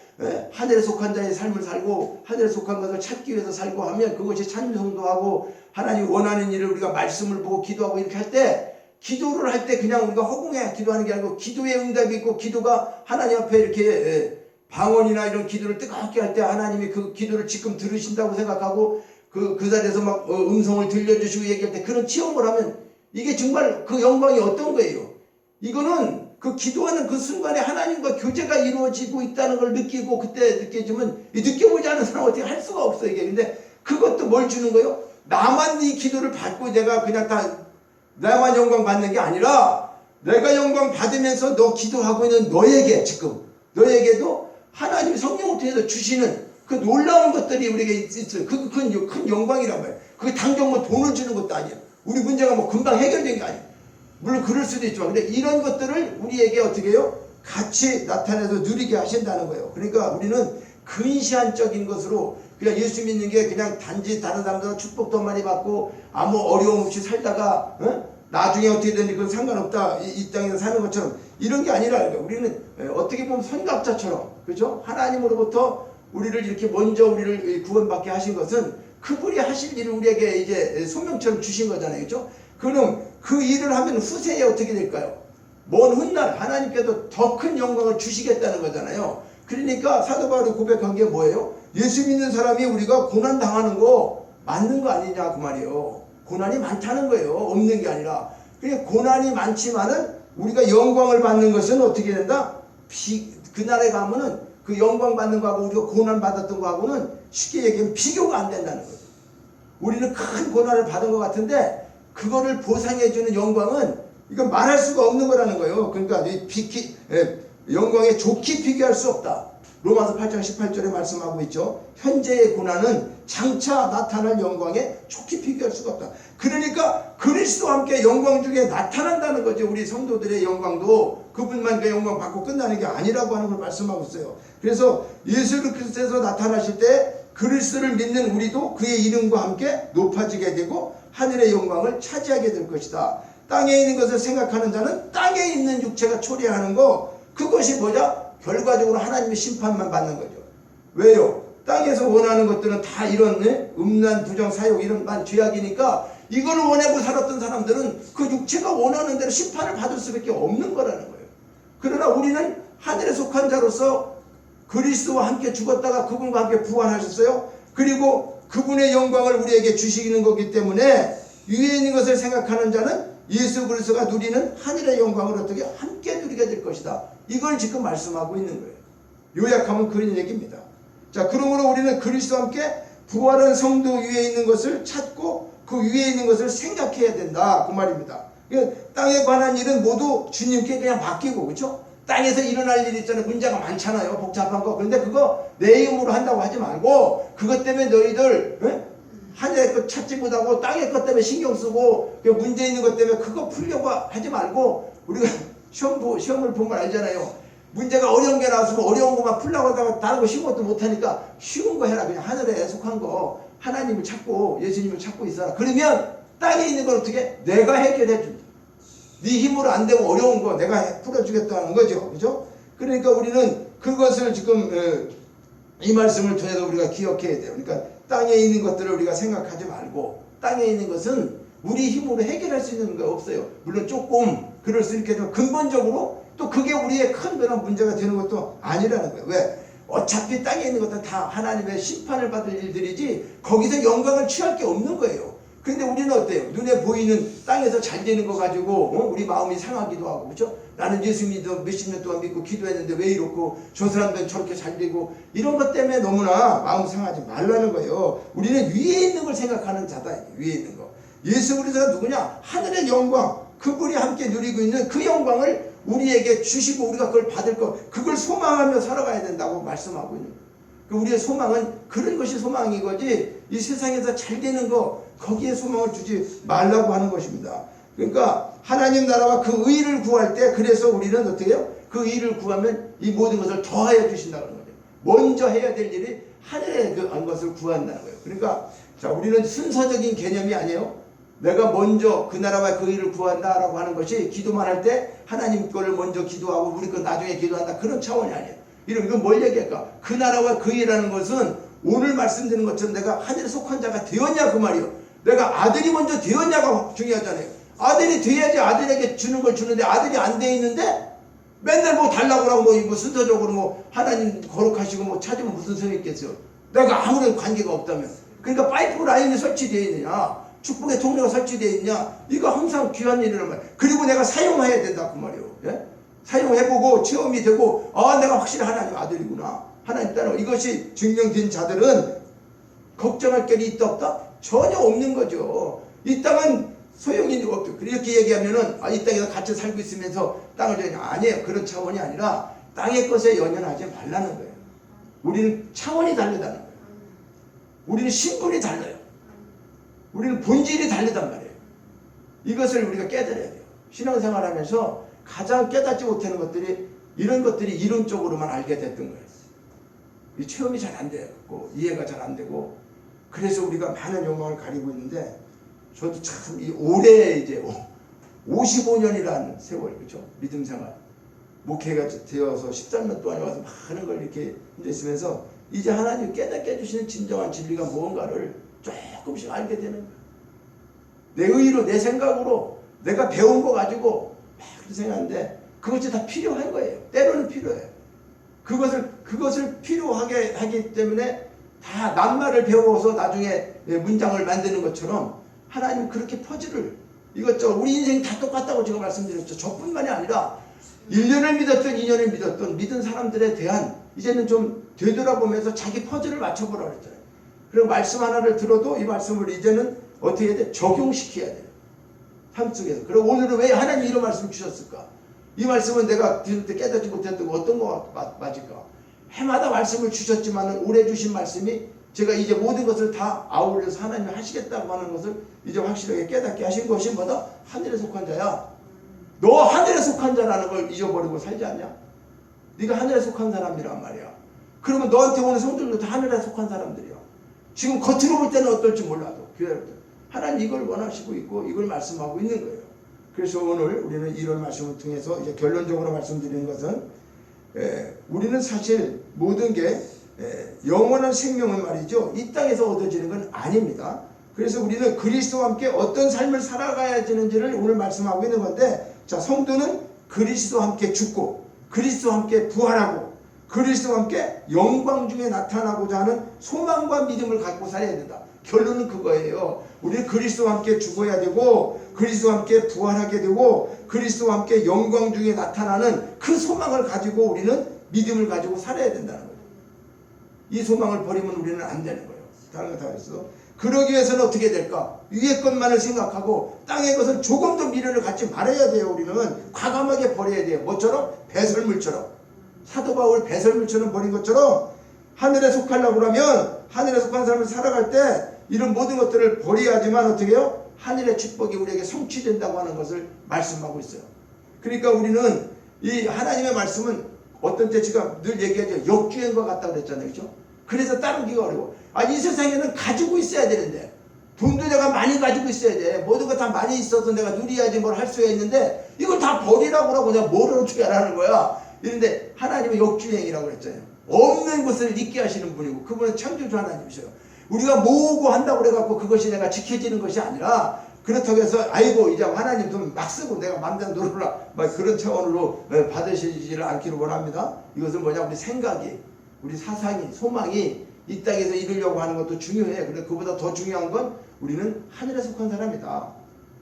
하늘에 속한 자의 삶을 살고 하늘에 속한 것을 찾기 위해서 살고 하면 그것이 찬송도 하고 하나님 원하는 일을 우리가 말씀을 보고 기도하고 이렇게 할 때, 기도를 할 때 그냥 우리가 허공에 기도하는 게 아니고 기도의 응답이 있고, 기도가 하나님 앞에 이렇게 방언이나 이런 기도를 뜨겁게 할 때 하나님이 그 기도를 지금 들으신다고 생각하고 그 자리에서 막 음성을 들려주시고 얘기할 때 그런 체험을 하면 이게 정말 그 영광이 어떤 거예요? 이거는 그 기도하는 그 순간에 하나님과 교제가 이루어지고 있다는 걸 느끼고, 그때 느껴지면 느껴보지 않은 사람은 어떻게 할 수가 없어요. 이게. 근데 그것도 뭘 주는 거예요? 나만 이 기도를 받고 내가 그냥 나만 영광 받는 게 아니라 내가 영광 받으면서 너 기도하고 있는 너에게, 지금 너에게도 하나님 성령을 통해서 주시는 그 놀라운 것들이 우리에게 있어요. 그 큰 영광이란 말이에요. 그게 당장 뭐 돈을 주는 것도 아니에요. 우리 문제가 뭐 금방 해결된 게 아니에요. 물론 그럴 수도 있지만, 근데 이런 것들을 우리에게 어떻게 해요? 같이 나타내서 누리게 하신다는 거예요. 그러니까 우리는 근시안적인 것으로 그냥 예수 믿는 게 그냥 단지 다른 사람들은 축복도 많이 받고 아무 어려움 없이 살다가 나중에 어떻게 되는지 그건 상관없다, 이 땅에서 사는 것처럼, 이런 게 아니라 우리는 어떻게 보면 선각자처럼, 그렇죠? 하나님으로부터 우리를 이렇게 먼저 우리를 구원받게 하신 것은 그분이 하실 일을 우리에게 이제 소명처럼 주신 거잖아요. 그렇죠? 그럼 그 일을 하면 후세에 어떻게 될까요? 먼 훗날 하나님께서 더 큰 영광을 주시겠다는 거잖아요. 그러니까 사도 바울이 고백한 게 뭐예요? 예수 믿는 사람이 우리가 고난 당하는 거 맞는 거 아니냐 그 말이에요. 고난이 많다는 거예요. 없는 게 아니라. 그러니까 고난이 많지만은 우리가 영광을 받는 것은 어떻게 된다? 그날에 가면은 그 영광 받는 거하고 우리가 고난 받았던 거하고는 쉽게 얘기하면 비교가 안 된다는 거죠. 우리는 큰 고난을 받은 것 같은데 그거를 보상해주는 영광은 이건 말할 수가 없는 거라는 거예요. 그러니까 영광에 좋게 비교할 수 없다. 로마서 8장 18절에 말씀하고 있죠. 현재의 고난은 장차 나타날 영광에 좋게 비교할 수가 없다. 그러니까 그리스도와 함께 영광 중에 나타난다는 거죠. 우리 성도들의 영광도 그분만 그 영광 받고 끝나는 게 아니라고 하는 걸 말씀하고 있어요. 그래서 예수 그리스도에서 나타나실 때 그리스도를 믿는 우리도 그의 이름과 함께 높아지게 되고 하늘의 영광을 차지하게 될 것이다. 땅에 있는 것을 생각하는 자는 땅에 있는 육체가 초래하는 거, 그것이 뭐냐? 결과적으로 하나님의 심판만 받는 거죠. 왜요? 땅에서 원하는 것들은 다 이런 음란, 부정, 사욕 이런 만 죄악이니까 이걸 원하고 살았던 사람들은 그 육체가 원하는 대로 심판을 받을 수밖에 없는 거라는 거예요. 그러나 우리는 하늘에 속한 자로서 그리스도와 함께 죽었다가 그분과 함께 부활하셨어요. 그리고 그분의 영광을 우리에게 주시는 거기 때문에 위에 있는 것을 생각하는 자는 예수 그리스도가 누리는 하늘의 영광을 어떻게 함께 누리게 될 것이다. 이걸 지금 말씀하고 있는 거예요. 요약하면 그런 얘기입니다. 자, 그러므로 우리는 그리스도와 함께 부활한 성도 위에 있는 것을 찾고 그 위에 있는 것을 생각해야 된다. 그 말입니다. 땅에 관한 일은 모두 주님께 그냥 맡기고, 그렇죠? 땅에서 일어날 일이 있잖아요. 문제가 많잖아요. 복잡한 거. 그런데 그거 내 힘으로 한다고 하지 말고, 그것 때문에 너희들 하늘의 것 찾지 못하고 땅의 것 때문에 신경 쓰고 문제 있는 것 때문에 그거 풀려고 하지 말고, 우리가 시험을 보면 알잖아요. 문제가 어려운 게 나왔으면 어려운 것만 풀려고 하다가 다른 거 쉬운 것도 못하니까 쉬운 거 해라. 그냥 하늘에 속한 거 하나님을 찾고 예수님을 찾고 있어라. 그러면 땅에 있는 건 어떻게? 내가 해결해 준다. 네 힘으로 안 되고 어려운 거 내가 풀어주겠다는 거죠. 그죠? 그러니까 우리는 그것을 지금 이 말씀을 통해서 우리가 기억해야 돼요. 그러니까 땅에 있는 것들을 우리가 생각하지 말고 땅에 있는 것은 우리 힘으로 해결할 수 있는 거 없어요. 물론 조금 그럴 수 있겠지만 근본적으로 또 그게 우리의 큰 변화 문제가 되는 것도 아니라는 거예요. 왜? 어차피 땅에 있는 것은 다 하나님의 심판을 받을 일들이지 거기서 영광을 취할 게 없는 거예요. 근데 우리는 어때요? 눈에 보이는 땅에서 잘 되는 거 가지고 우리 마음이 상하기도 하고, 그렇죠? 나는 예수 믿어 몇십 년 동안 믿고 기도했는데 왜 이렇고 저 사람들은 저렇게 잘 되고 이런 것 때문에 너무나 마음 상하지 말라는 거예요. 우리는 위에 있는 걸 생각하는 자다. 위에 있는 거. 예수 그리스도가 누구냐? 하늘의 영광, 그분이 함께 누리고 있는 그 영광을 우리에게 주시고 우리가 그걸 받을 것, 그걸 소망하며 살아가야 된다고 말씀하고 있는 거예요. 우리의 소망은 그런 것이 소망인 거지 이 세상에서 잘 되는 거 거기에 소망을 두지 말라고 하는 것입니다. 그러니까 하나님 나라와 그 의를 구할 때 그래서 우리는 어떻게 해요? 그 의를 구하면 이 모든 것을 더하여 주신다는 거죠. 먼저 해야 될 일이 하늘의 그 것을 구한다는 거예요. 그러니까 자, 우리는 순서적인 개념이 아니에요. 내가 먼저 그 나라와 그 의를 구한다라고 하는 것이 기도만 할 때 하나님 거를 먼저 기도하고 우리 거 나중에 기도한다 그런 차원이 아니에요. 이건 뭘 얘기할까? 그 나라와 그 의라는 것은 오늘 말씀드린 것처럼 내가 하늘에 속한 자가 되었냐 그 말이요. 내가 아들이 먼저 되었냐가 중요하잖아요. 아들이 돼야지 아들에게 주는 걸 주는데 아들이 안 돼 있는데 맨날 뭐 달라고 하고 뭐 순서적으로 뭐 하나님 거룩하시고 뭐 찾으면 무슨 소용이 있겠어요. 내가 아무런 관계가 없다면. 그러니까 파이프 라인이 설치되어 있느냐, 축복의 통로가 설치되어 있냐, 이거 항상 귀한 일이란 말이에요. 그리고 내가 사용해야 된다 그 말이에요. 예? 사용해보고 체험이 되고 내가 확실히 하나님 아들이구나, 하나님 딸, 이것이 증명된 자들은 걱정할 길이 있다 없다? 전혀 없는 거죠. 이 땅은 소용이 없죠. 이렇게 얘기하면은 이 땅에서 같이 살고 있으면서 땅을 주냐? 아니에요. 그런 차원이 아니라 땅의 것에 연연하지 말라는 거예요. 우리는 차원이 다르다는 거예요. 우리는 신분이 달라요. 우리는 본질이 다르단 말이에요. 이것을 우리가 깨달아야 돼요. 신앙생활하면서 가장 깨닫지 못하는 것들이 이런 것들이 이론적으로만 알게 됐던 거예요. 이 체험이 잘 안 되고 이해가 잘 안 되고 그래서 우리가 많은 욕망을 가리고 있는데 저도 참 이 올해 이제 55년이라는 세월, 그렇죠? 믿음 생활 목회가 되어서 13년 동안 와서 많은 걸 이렇게 있으면서 이제 하나님 깨닫게 해주시는 진정한 진리가 무언가를 조금씩 알게 되는 거예요. 내 의로 내 생각으로 내가 배운 거 가지고 막 그렇게 생각하는데 그것이 다 필요한 거예요. 때로는 필요해요. 그것을 필요하게 하기 때문에 다 낱말을 배워서 나중에 문장을 만드는 것처럼 하나님 그렇게 퍼즐을 이것저것 우리 인생이 다 똑같다고 제가 말씀드렸죠. 저뿐만이 아니라 1년을 믿었던 2년을 믿었던 믿은 사람들에 대한 이제는 좀 되돌아보면서 자기 퍼즐을 맞춰보라고 그랬잖아요. 그리고 말씀 하나를 들어도 이 말씀을 이제는 어떻게 해야 돼? 적용시켜야 돼요. 삶 속에서. 그리고 오늘은 왜 하나님이 이런 말씀을 주셨을까? 이 말씀은 내가 들을 때 깨닫지 못했던 거 어떤 거가 맞을까? 해마다 말씀을 주셨지만 올해 주신 말씀이 제가 이제 모든 것을 다 아울러서 하나님이 하시겠다고 하는 것을 이제 확실하게 깨닫게 하신 것이 뭐다? 하늘에 속한 자야. 너 하늘에 속한 자라는 걸 잊어버리고 살지 않냐? 네가 하늘에 속한 사람이란 말이야. 그러면 너한테 오는 성들도 다 하늘에 속한 사람들이야. 지금 겉으로 볼 때는 어떨지 몰라도 교회를 하나님 이걸 원하시고 있고 이걸 말씀하고 있는 거예요. 그래서 오늘 우리는 이런 말씀을 통해서 이제 결론적으로 말씀드리는 것은 우리는 사실 모든 게 영원한 생명은 말이죠. 이 땅에서 얻어지는 건 아닙니다. 그래서 우리는 그리스도와 함께 어떤 삶을 살아가야 되는지를 오늘 말씀하고 있는 건데, 자, 성도는 그리스도와 함께 죽고 그리스도와 함께 부활하고 그리스도와 함께 영광 중에 나타나고자 하는 소망과 믿음을 갖고 살아야 된다. 결론은 그거예요. 우리는 그리스도와 함께 죽어야 되고 그리스도와 함께 부활하게 되고 그리스도와 함께 영광 중에 나타나는 그 소망을 가지고 우리는 믿음을 가지고 살아야 된다는 거예요. 이 소망을 버리면 우리는 안 되는 거예요. 다른 거 다 했어. 그러기 위해서는 어떻게 될까? 위의 것만을 생각하고 땅의 것은 조금 더 미련을 갖지 말아야 돼요. 우리는 과감하게 버려야 돼요. 뭐처럼? 배설물처럼. 사도 바울 배설물처럼 버린 것처럼 하늘에 속하려고 하면 하늘에 속한 삶을 살아갈 때 이런 모든 것들을 버려야지만 어떻게 해요? 하늘의 축복이 우리에게 성취된다고 하는 것을 말씀하고 있어요. 그러니까 우리는 이 하나님의 말씀은 어떤 때 제가 늘 얘기하죠. 역주행과 같다고 그랬잖아요. 그렇죠? 그래서 따르기가 어려워. 이 세상에는 가지고 있어야 되는데, 돈도 내가 많이 가지고 있어야 돼. 모든 거 다 많이 있어서 내가 누려야지 뭘 할 수가 있는데, 이걸 다 버리라고 하고 내가 뭘 어떻게 하라는 거야. 이런데 하나님은 역주행이라고 그랬잖아요. 없는 것을 잊게 하시는 분이고, 그분은 창조주 하나님이셔요. 우리가 모으고 한다고 그래갖고 그것이 내가 지켜지는 것이 아니라, 그렇다고 해서 아이고 이제 하나님 돈 막 쓰고 내가 맘대로 놀아라 막 그런 차원으로 받으시지를 않기를 원합니다. 이것은 뭐냐, 우리 생각이, 우리 사상이, 소망이 이 땅에서 이루려고 하는 것도 중요해. 그런데 그보다 더 중요한 건 우리는 하늘에 속한 사람이다.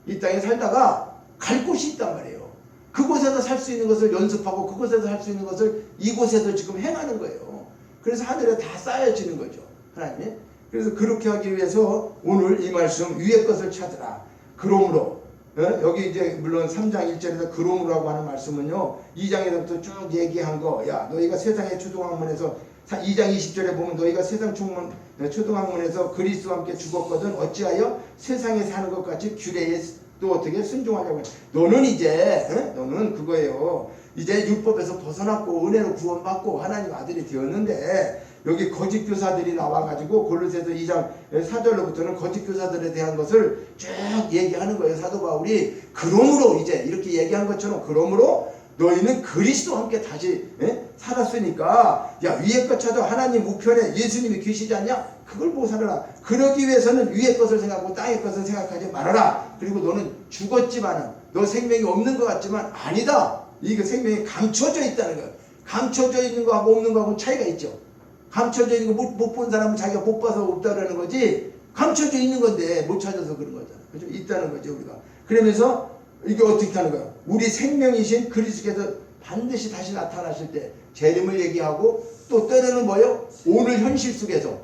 이 땅에 살다가 갈 곳이 있단 말이에요. 그곳에서 살 수 있는 것을 연습하고 그곳에서 할 수 있는 것을 이곳에서 지금 행하는 거예요. 그래서 하늘에 다 쌓여지는 거죠, 하나님이. 그래서 그렇게 하기 위해서 오늘 이 말씀, 위의 것을 찾으라. 그러므로, 여기 이제 물론 3장 1절에서 그러므로라고 하는 말씀은요, 2장에서부터 쭉 얘기한 거, 야 너희가 세상의 초등학문에서 2장 20절에 보면 너희가 세상 초등학문에서 그리스도와 함께 죽었거든 어찌하여 세상에 사는 것 같이 규례에 또 어떻게 순종하냐고. 너는 이제 너는 그거예요. 이제 율법에서 벗어났고 은혜로 구원받고 하나님 아들이 되었는데, 여기 거짓 교사들이 나와가지고 골로새서 2장 4절로부터는 거짓 교사들에 대한 것을 쭉 얘기하는 거예요, 사도 바울이. 그러므로 이제 이렇게 얘기한 것처럼, 그러므로 너희는 그리스도와 함께 다시 살았으니까, 야 위의 것 찾아. 하나님 우편에 예수님이 계시지 않냐? 그걸 보고 살아라. 그러기 위해서는 위의 것을 생각하고 땅의 것을 생각하지 말아라. 그리고 너는 죽었지만은, 너 생명이 없는 것 같지만 아니다. 이게 생명이 감춰져 있다는 거예요. 감춰져 있는 거하고 없는 거하고 차이가 있죠. 감춰져 있는 거 못 본 사람은 자기가 못 봐서 없다라는 거지, 감춰져 있는 건데 못 찾아서 그런 거잖아. 그죠? 있다는 거죠, 우리가. 그러면서 이게 어떻게 하는 거야? 우리 생명이신 그리스도께서 반드시 다시 나타나실 때 재림을 얘기하고, 또 때로는 뭐예요? 오늘 현실 속에서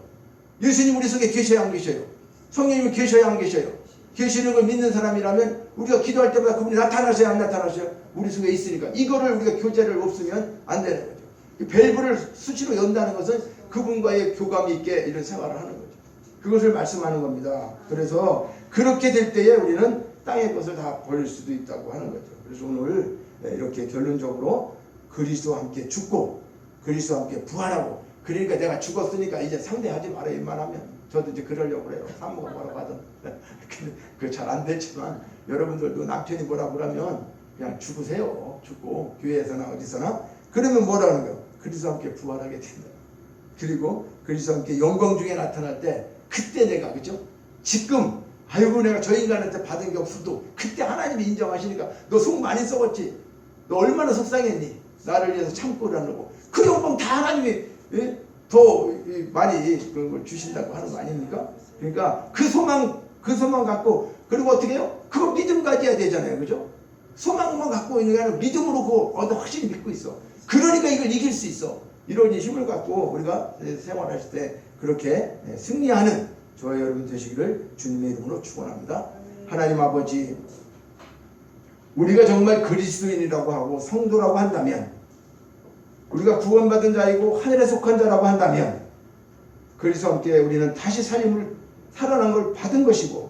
예수님 우리 속에 계셔야 안 계셔요? 성령님이 계셔야 안 계셔요? 계시는 걸 믿는 사람이라면 우리가 기도할 때마다 그분이 나타나셔야 안 나타나셔요? 우리 속에 있으니까. 이거를 우리가 교제를 없으면 안 되는 거죠. 밸브를 수시로 연다는 것은 그분과의 교감이 있게 이런 생활을 하는 거죠. 그것을 말씀하는 겁니다. 그래서 그렇게 될 때에 우리는 땅의 것을 다 버릴 수도 있다고 하는 거죠. 그래서 오늘 이렇게 결론적으로 그리스도와 함께 죽고 그리스도와 함께 부활하고, 그러니까 내가 죽었으니까 이제 상대하지 말아요. 웬만하면 저도 이제 그러려고 그래요. 산모가 뭐라고 하든. 그게 잘 안 됐지만, 여러분들도 남편이 뭐라고 그러면 그냥 죽으세요. 죽고 교회에서나 어디서나. 그러면 뭐라는 거예요? 그리스도와 함께 부활하게 된다. 그리고 그리스도와 함께 영광 중에 나타날 때, 그때 내가, 그죠? 지금 아이고 내가 저 인간한테 받은 게 없어도 그때 하나님이 인정하시니까, 너 속 많이 썩었지? 너 얼마나 속상했니? 나를 위해서 참고 그러고, 그 영광 다 하나님이 더 많이 그걸 주신다고 하는 거 아닙니까? 그러니까 그 소망 갖고, 그리고 어떻게 해요? 그거 믿음 가져야 되잖아요, 그죠? 소망만 갖고 있는 게 아니라 믿음으로 그거 확실히 믿고 있어. 그러니까 이걸 이길 수 있어. 이런 힘을 갖고 우리가 생활하실 때 그렇게 승리하는 저와 여러분 되시기를 주님의 이름으로 축원합니다. 하나님 아버지, 우리가 정말 그리스도인이라고 하고 성도라고 한다면, 우리가 구원받은 자이고 하늘에 속한 자라고 한다면, 그리스도와 함께 우리는 다시 살아난 걸 받은 것이고,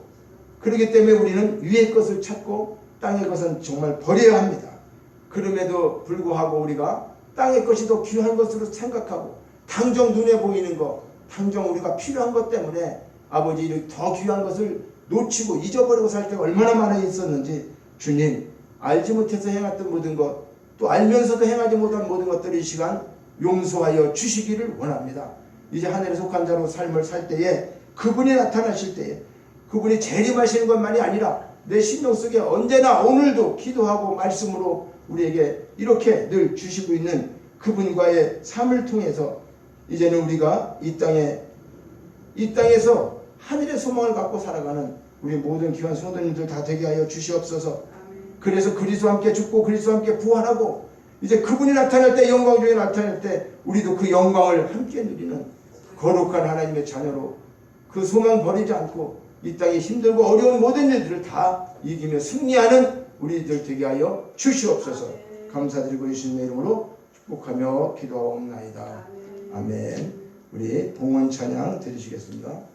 그렇기 때문에 우리는 위의 것을 찾고 땅의 것은 정말 버려야 합니다. 그럼에도 불구하고 우리가 땅의 것이 더 귀한 것으로 생각하고, 당장 눈에 보이는 것, 당장 우리가 필요한 것 때문에 아버지 이렇게 더 귀한 것을 놓치고 잊어버리고 살 때가 얼마나 많아 있었는지, 주님 알지 못해서 행했던 모든 것, 또 알면서도 행하지 못한 모든 것들을 이 시간 용서하여 주시기를 원합니다. 이제 하늘에 속한 자로 삶을 살 때에, 그분이 나타나실 때에, 그분이 재림하시는 것만이 아니라 내 심령 속에 언제나 오늘도 기도하고 말씀으로 우리에게 이렇게 늘 주시고 있는 그분과의 삶을 통해서, 이제는 우리가 이 땅에서 하늘의 소망을 갖고 살아가는 우리 모든 귀한 성도님들 다 되게 하여 주시옵소서. 그래서 그리스도와 함께 죽고 그리스도와 함께 부활하고, 이제 그분이 나타날 때, 영광 중에 나타날 때 우리도 그 영광을 함께 누리는 거룩한 하나님의 자녀로, 그 소망 버리지 않고 이 땅에 힘들고 어려운 모든 일들을 다 이기며 승리하는 우리들 되게 하여 주시옵소서. 감사드리고 예수님의 이름으로 축복하며 기도하옵나이다. 아멘. 우리 봉헌 찬양 드리시겠습니다.